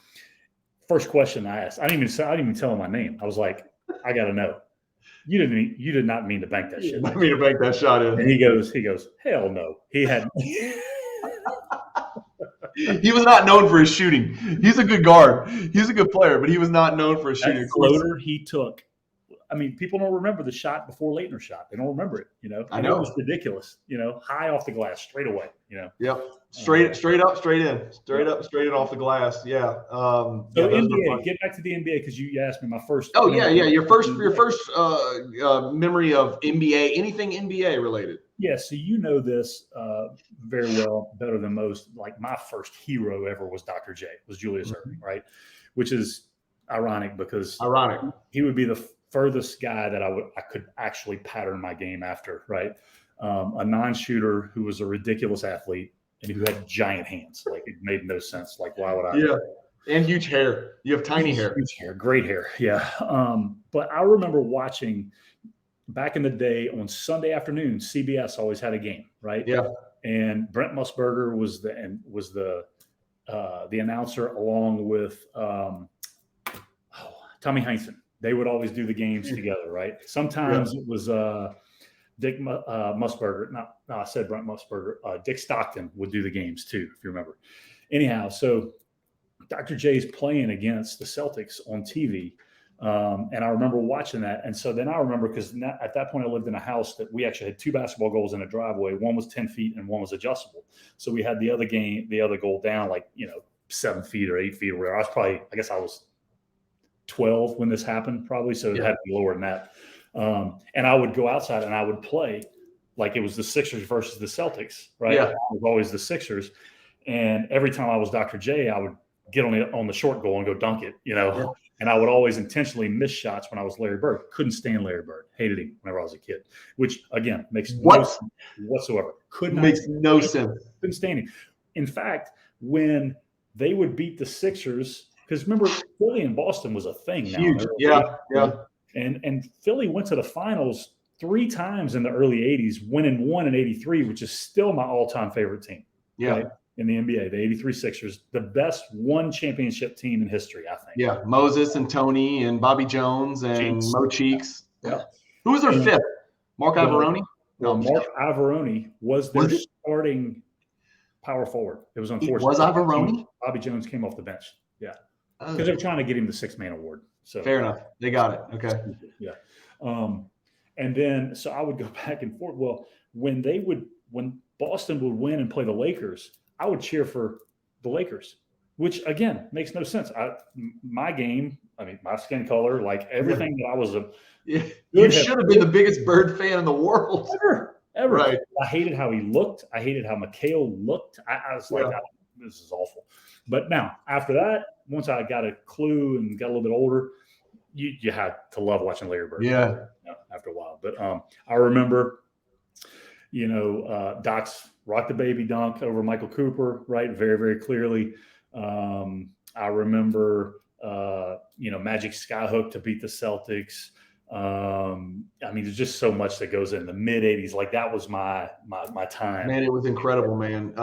First question I asked, I didn't even tell him my name. I was like, I got to know. You did not mean to bank that shit. I didn't mean to bank that shot in. And he goes, hell no. He had. He was not known for his shooting. He's a good guard. He's a good player, but he was not known for his shooting. That floater he took. I mean, people don't remember the shot before Leitner shot. They don't remember it. I know. It was ridiculous. High off the glass, straight away. Yep. Straight up, straight in. Straight up, straight in off the glass. Yeah. So NBA. Get back to the NBA, because you asked me my first. Oh yeah. Your first memory of NBA. Anything NBA related? Yeah. So this very well, better than most. Like my first hero ever was Dr. J. Was Julius Erving, right? Which is ironic, because he would be furthest guy that I could actually pattern my game after, right? A non-shooter who was a ridiculous athlete and who had giant hands. Like, it made no sense. Like, why would I? Yeah. And huge hair. You have tiny hair. Huge hair, great hair. Yeah. But I remember watching back in the day on Sunday afternoon, CBS always had a game, right? Yeah. And Brent Musburger was the announcer, along with Tommy Heinsohn. They would always do the games together, right? Sometimes it was Dick Musburger. No, I said Brent Musburger. Dick Stockton would do the games too, if you remember. Anyhow, so Dr. J's playing against the Celtics on TV. And I remember watching that. And so then I remember, because at that point I lived in a house that we actually had 2 basketball goals in a driveway. One was 10 feet and one was adjustable. So we had the other goal down, like, 7 feet or 8 feet or whatever. I guess I was 12 when this happened, probably. So it had to be lower than that. And I would go outside and I would play like it was the Sixers versus the Celtics, right? Yeah. It was always the Sixers. And every time I was Dr. J, I would get on the short goal and go dunk it, Yeah. And I would always intentionally miss shots when I was Larry Bird. Couldn't stand Larry Bird. Hated him whenever I was a kid, which, again, makes no sense whatsoever. Makes no sense. Couldn't stand him. In fact, when they would beat the Sixers, because remember, Philly and Boston was a thing now. Huge. Yeah. And Philly went to the finals 3 times in the early 80s, winning 1 in 83, which is still my all-time favorite team. Yeah. Right? In the NBA, the 83 Sixers, the best 1 championship team in history, I think. Yeah. Moses and Tony and Bobby Jones and Mo Cheeks. Yeah. Who was their 5th? Mark Ivoroni? No, Mark Ivoroni was their starting power forward. It was unfortunate. Was Ivoroni? Bobby Jones came off the bench. Yeah. Because they're trying to get him the 6-man award. So fair enough. They got it. Okay. Yeah. And then, so I would go back and forth. Well, when Boston would win and play the Lakers, I would cheer for the Lakers, which, again, makes no sense. My game, my skin color, like everything that I was you should have been the biggest Bird fan in the world. Ever. Right. I hated how he looked. I hated how McHale looked. I was like, this is awful. But now, after that, once I got a clue and got a little bit older, you had to love watching Larry Bird. Yeah. After a while. But I remember, Doc's Rock the Baby dunk over Michael Cooper, right? Very, very clearly. I remember, Magic Skyhook to beat the Celtics. There's just so much that goes in the mid 80s. Like, that was my time. Man, it was incredible, man.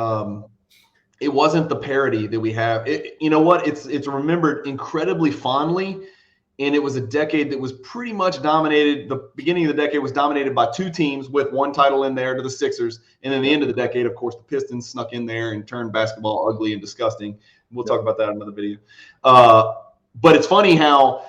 It wasn't the parody that we have. You know what? It's remembered incredibly fondly. And it was a decade that was pretty much dominated. The beginning of the decade was dominated by 2 teams with 1 title in there to the Sixers. And then the end of the decade, of course, the Pistons snuck in there and turned basketball ugly and disgusting. We'll talk about that in another video. But it's funny how,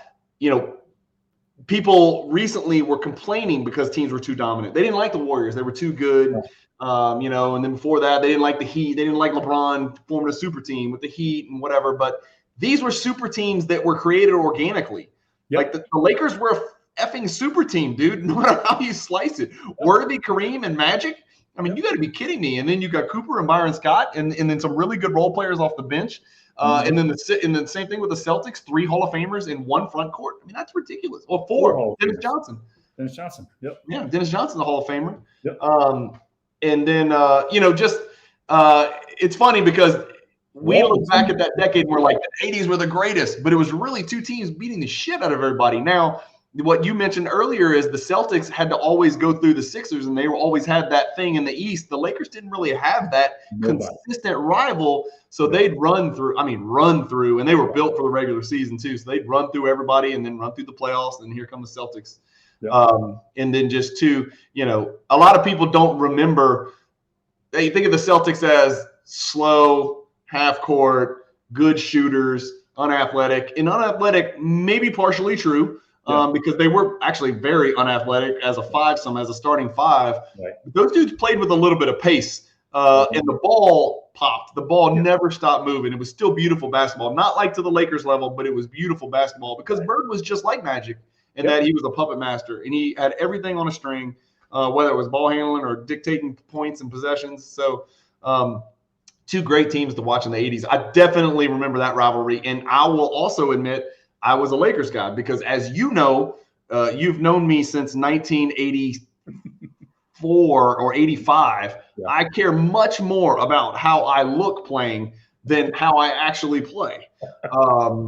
people recently were complaining because teams were too dominant. They didn't like the Warriors. They were too good. And then before that, they didn't like the Heat. They didn't like LeBron forming a super team with the Heat and whatever. But these were super teams that were created organically. Yep. Like the Lakers were a effing super team, dude, no matter how you slice it. Worthy, Kareem, and Magic. You got to be kidding me. And then you got Cooper and Byron Scott and then some really good role players off the bench. And then the same thing with the Celtics, 3 Hall of Famers in 1 front court. That's ridiculous. Well, 4. Dennis Johnson. Yep. Yeah, Dennis Johnson's a Hall of Famer. Yep. And then, it's funny because we look back at that decade and we're like, the 80s were the greatest, but it was really 2 teams beating the shit out of everybody. Now, what you mentioned earlier is the Celtics had to always go through the Sixers, and they always had that thing in the East. The Lakers didn't really have that consistent rival, so they'd run through, and they were built for the regular season too. So they'd run through everybody and then run through the playoffs, and here come the Celtics. Yep. And then just a lot of people don't remember. They think of the Celtics as slow, half court, good shooters, unathletic. And unathletic may be partially true because they were actually very unathletic as a 5, some as a starting 5. Right. Those dudes played with a little bit of pace, and the ball popped. The ball never stopped moving. It was still beautiful basketball, not like to the Lakers level, but it was beautiful basketball because Bird was just like Magic in that he was a puppet master, and he had everything on a string, whether it was ball handling or dictating points and possessions. So 2 great teams to watch in the 80s. I definitely remember that rivalry. And I will also admit I was a Lakers guy because, as you know, you've known me since 1984 or 85. Yeah. I care much more about how I look playing than how I actually play.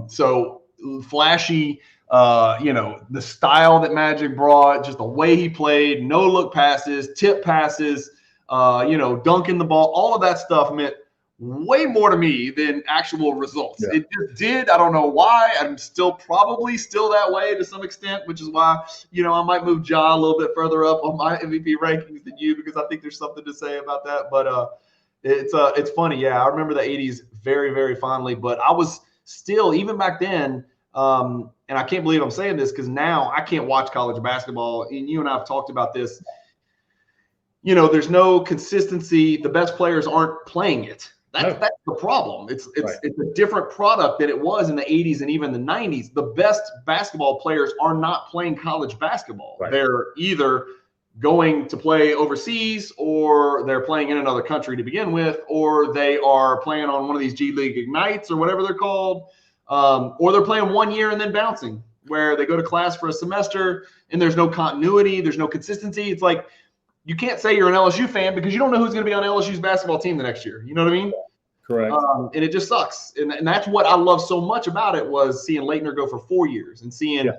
So flashy, the style that Magic brought, just the way he played, no look passes, tip passes, dunking the ball, all of that stuff meant way more to me than actual results. Yeah. It just did. I don't know why. I'm probably still that way to some extent, which is why, I might move Ja a little bit further up on my MVP rankings than you, because I think there's something to say about that. But it's funny. Yeah, I remember the 80s very, very fondly, but I was still, even back then, and I can't believe I'm saying this because now I can't watch college basketball. And you and I have talked about this. There's no consistency. The best players aren't playing it. That's the problem. It's a different product than it was in the 80s and even the 90s. The best basketball players are not playing college basketball. Right. They're either going to play overseas, or they're playing in another country to begin with, or they are playing on one of these G League Ignites or whatever they're called, or they're playing 1 year and then bouncing, where they go to class for a semester and there's no continuity, there's no consistency. It's like, you can't say you're an LSU fan because you don't know who's going to be on LSU's basketball team the next year. You know what I mean? Correct. And it just sucks. And that's what I love so much about it, was seeing Leitner go for 4 years and seeing,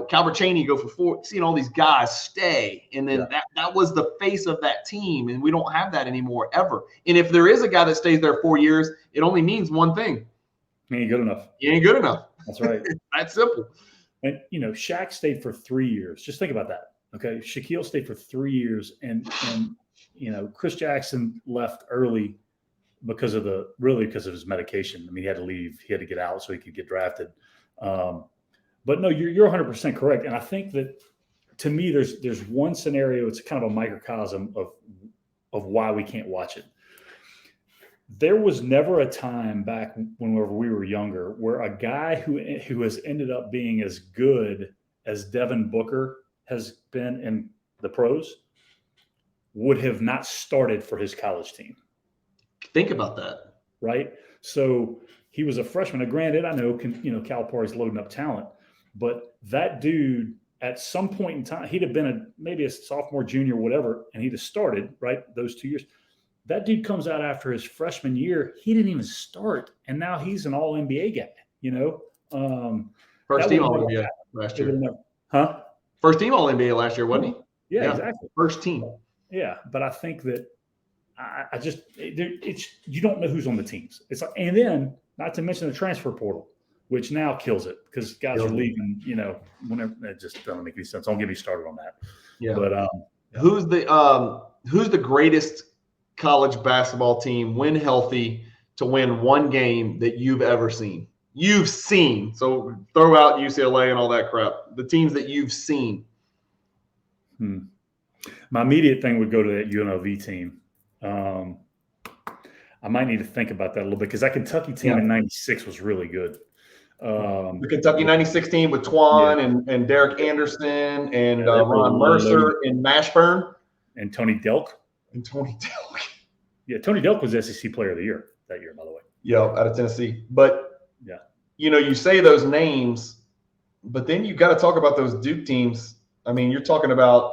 Calvert Chaney go for 4, seeing all these guys stay. And then that was the face of that team. And we don't have that anymore, ever. And if there is a guy that stays there 4 years, it only means one thing. He ain't good enough. He ain't good enough. That's right. That's simple. And, Shaq stayed for 3 years. Just think about that. Okay. Shaquille stayed for 3 years, and Chris Jackson left early because of his medication. I mean, he had to leave, he had to get out so he could get drafted. But no, you're 100% correct. And I think that, to me, there's one scenario, it's kind of a microcosm of why we can't watch it. There was never a time back whenever we were younger where a guy who has ended up being as good as Devin Booker has been in the pros would have not started for his college team. Think about that. Right? So he was a freshman. Now, granted, I know, Calipari's loading up talent, but that dude, at some point in time, he'd have been maybe a sophomore, junior, whatever, and he'd have started, right, those 2 years. That dude comes out after his freshman year. He didn't even start, and now he's an all-NBA guy, First team all-NBA last year. Huh? First team all-NBA last year, wasn't he? Yeah, exactly. First team. Yeah, but I think that you don't know who's on the teams. It's like, and then not to mention the transfer portal, which now kills it because guys are leaving. Whenever, it just doesn't make any sense. Don't get me started on that. Yeah. But who's the greatest college basketball team, when healthy, to win one game that you've ever seen? You've seen. So throw out UCLA and all that crap. The teams that you've seen. My immediate thing would go to that UNLV team. I might need to think about that a little bit, because that Kentucky team in '96 was really good. The Kentucky '96 team with Twan and Derek Anderson and Ron Mercer and Mashburn. And Tony Delk. Yeah, Tony Delk was SEC Player of the Year that year, by the way. Yeah, out of Tennessee. But, you say those names, but then you've got to talk about those Duke teams. I mean, you're talking about,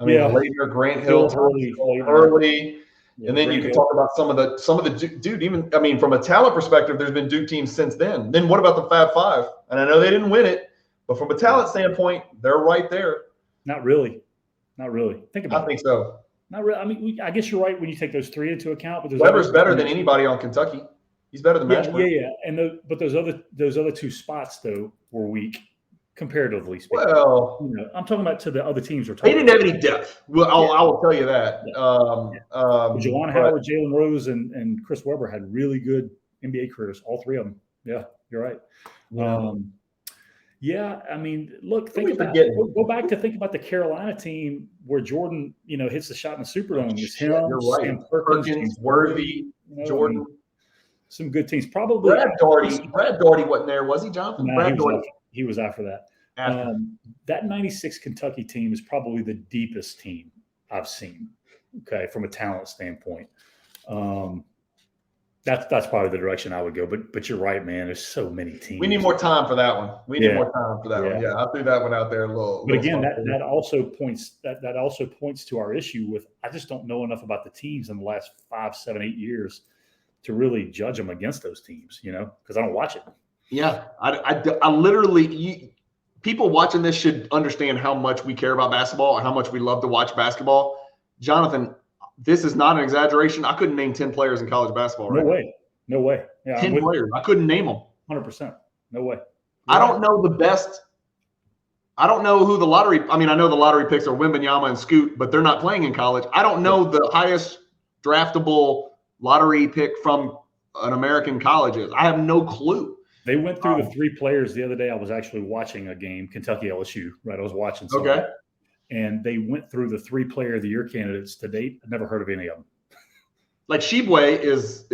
Leitner, Grant Hill, Hurley. And then you can talk about some of the dude, even, from a talent perspective, there's been Duke teams since then. Then what about the Fab Five? And I know they didn't win it, but from a talent standpoint, they're right there. Not really. Think about it. I think so. Not really. I mean, I guess you're right when you take those three into account. But Weber's better than anybody on Kentucky. He's better than Mashburn. Yeah. But those other two spots though were weak comparatively speaking. Well, I'm talking about to the other teams we're talking. They didn't have any depth. Well, I will tell you that. Juwan Howard, Jalen Rose, and Chris Webber had really good NBA careers. All three of them. Yeah, you're right. Look, go back to think about the Carolina team where Jordan, hits the shot in the Superdome. It's him, you're right. Sam Perkins, Worthy, Jordan. Some good teams. Probably Brad Daugherty wasn't there, was he, Jonathan? No, Brad Daugherty. He was after that. That 96 Kentucky team is probably the deepest team I've seen, from a talent standpoint. That's probably the direction I would go. But you're right, man. There's so many teams. We need more time for that one. We need more time for that one. Yeah, I threw that one out there a little. But again, that also points to our issue with I just don't know enough about the teams in the last 5, 7, 8 years to really judge them against those teams. Because I don't watch it. Yeah, I literally people watching this should understand how much we care about basketball and how much we love to watch basketball. Jonathan, this is not an exaggeration. I couldn't name 10 players in college basketball. No way. Yeah, 10 players. I couldn't name them. 100%. No way. I don't know the best. I don't know who the lottery. I mean, I know the lottery picks are Wembanyama and Scoot, but they're not playing in college. I don't know the highest draftable lottery pick from an American college is. I have no clue. They went through the 3 players the other day. I was actually watching a game, Kentucky LSU, right? I was watching something. Okay. And they went through the 3 player of the year candidates to date. I've never heard of any of them. Like Shibwe is,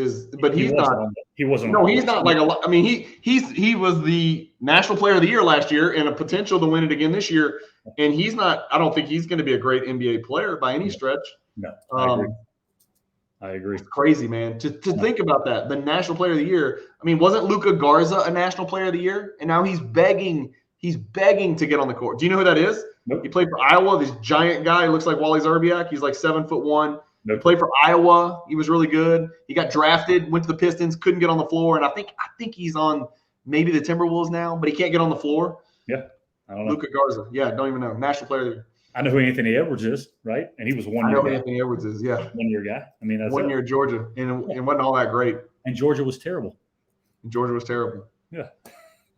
but he's not. He wasn't. No, he's not like a. I mean, he was the national player of the year last year and a potential to win it again this year. And he's not. I don't think he's going to be a great NBA player by any stretch. No, I agree. It's crazy, man. To think about that, the national player of the year. I mean, wasn't Luka Garza a national player of the year? And now he's begging to get on the court. Do you know who that is? Nope. He played for Iowa. This giant guy. He looks like Wally Zerbiak. He's like 7'1". Nope. He played for Iowa. He was really good. He got drafted, went to the Pistons, couldn't get on the floor, and I think he's on maybe the Timberwolves now, but he can't get on the floor. Yeah, I don't know. Luka Garza. Yeah, don't even know. National player of the year. I know who Anthony Edwards is, right? And he was one year. I know who Anthony Edwards is. Yeah, 1 year guy. I mean, that's 1 year at Georgia, and it wasn't all that great. And Georgia was terrible. Georgia was terrible. Yeah.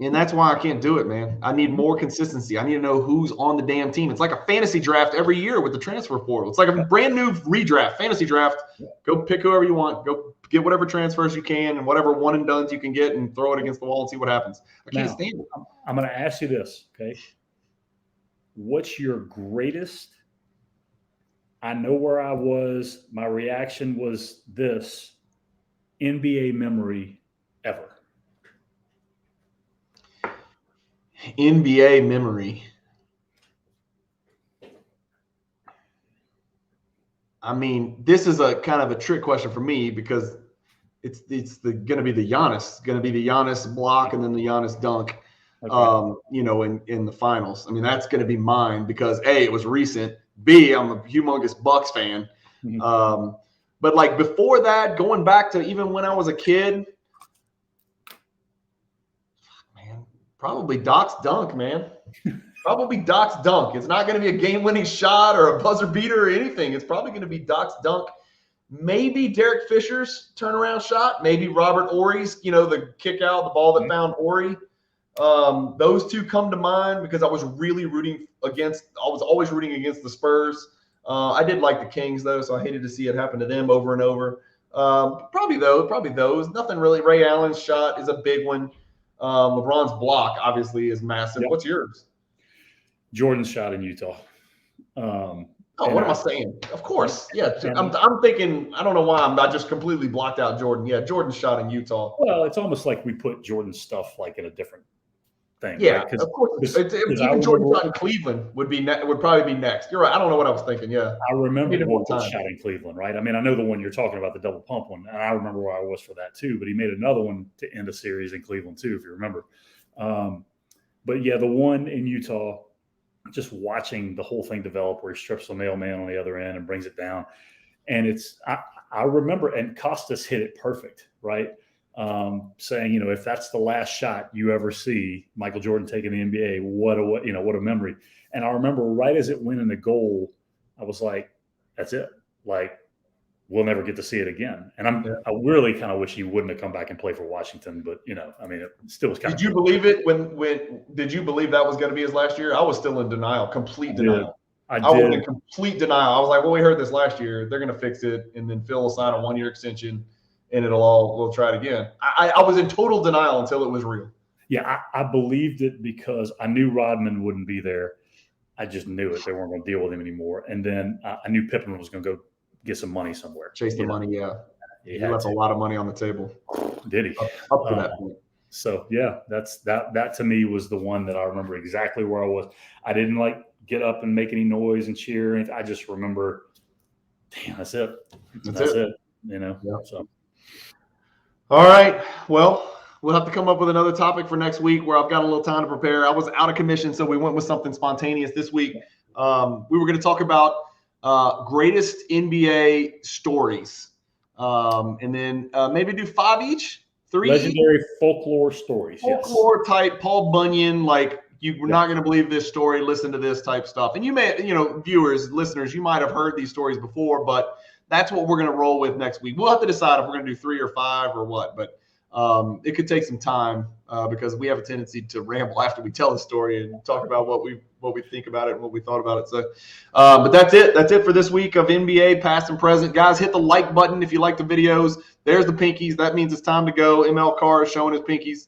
And that's why I can't do it, man. I need more consistency. I need to know who's on the damn team. It's like a fantasy draft every year with the transfer portal. It's like a brand new redraft, fantasy draft. Go pick whoever you want. Go get whatever transfers you can and whatever one and dones you can get and throw it against the wall and see what happens. I can't stand it. I'm going to ask you this, okay? What's your greatest? I know where I was. My reaction was this NBA memory ever. NBA memory. I mean, this is a kind of a trick question for me because it's going to be the Giannis. It's going to be the Giannis block and then the Giannis dunk. Okay. In the finals. I mean, that's going to be mine because A, it was recent. B, I'm a humongous Bucks fan. Mm-hmm. But like before that, going back to even when I was a kid. Probably Doc's dunk, man. Probably Doc's dunk. It's not going to be a game-winning shot or a buzzer beater or anything. It's probably going to be Doc's dunk. Maybe Derek Fisher's turnaround shot. Maybe Robert Ory's, the kick out, the ball that found Ory. Those two come to mind because I was really always rooting against the Spurs. I did like the Kings, though, so I hated to see it happen to them over and over. Probably those. Nothing really. Ray Allen's shot is a big one. LeBron's block obviously is massive. Yep. What's yours? Jordan's shot in Utah. What am I saying? Of course. Yeah. I'm thinking, I don't know why I just completely blocked out Jordan. Yeah. Jordan's shot in Utah. Well, it's almost like we put Jordan's stuff like in a different thing. Yeah. Right? Of course. Even Jordan's shot in Cleveland would probably be next. You're right. I don't know what I was thinking. Yeah. I remember Jordan's shot in Cleveland, right? I mean, I know the one you're talking about, the double pump one, and I remember where I was for that too, but he made another one to end a series in Cleveland too, if you remember. But yeah, the one in Utah, just watching the whole thing develop where he strips the mailman on the other end and brings it down. And I remember, and Costas hit it perfect, right? Saying, if that's the last shot you ever see Michael Jordan taking the NBA, what a memory. And I remember right as it went in the goal, I was like, that's it. Like, we'll never get to see it again. And I really kind of wish he wouldn't have come back and play for Washington, but I mean, it still was kind of. Did you believe it did you believe that was going to be his last year? I was still in denial, complete denial. I was in complete denial. I was like, well, we heard this last year. They're going to fix it. And then Phil will sign a 1-year extension and we'll try it again. I was in total denial until it was real. Yeah, I believed it because I knew Rodman wouldn't be there. I just knew it. They weren't going to deal with him anymore. And then I knew Pippen was going to go get some money somewhere. Chase the money, yeah. He left a lot of money on the table. Did he? Up to that point. So, yeah, that to me was the one that I remember exactly where I was. I didn't get up and make any noise and cheer. I just remember, damn, that's it. That's it. Yeah. So. All right. Well, we'll have to come up with another topic for next week where I've got a little time to prepare. I was out of commission, so we went with something spontaneous this week. We were going to talk about greatest NBA stories, and then maybe do 5 each, 3 legendary each. folklore stories. Folklore type, Paul Bunyan, like you're not going to believe this story, listen to this type stuff. And you may, viewers, listeners, you might have heard these stories before, but that's what we're going to roll with next week. We'll have to decide if we're going to do 3 or 5 or what, but it could take some time because we have a tendency to ramble after we tell the story and talk about what we think about it and what we thought about it. So, but that's it. That's it for this week of NBA past and present. Guys, hit the like button if you like the videos. There's the pinkies. That means it's time to go. ML Carr is showing his pinkies.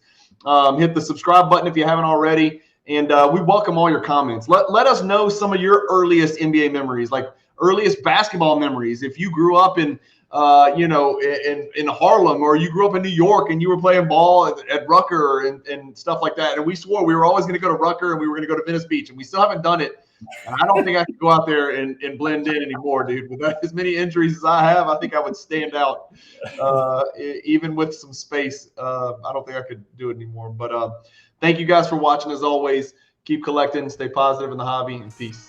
Hit the subscribe button if you haven't already. And we welcome all your comments. Let us know some of your earliest NBA memories, like earliest basketball memories. If you grew up in Harlem, or you grew up in New York and you were playing ball at Rucker and stuff like that. And we swore we were always going to go to Rucker and we were going to go to Venice Beach, and we still haven't done it. And I don't think I could go out there and blend in anymore, dude. With as many injuries as I have, I think I would stand out even with some space. I don't think I could do it anymore. But thank you guys for watching as always. Keep collecting, stay positive in the hobby, and peace.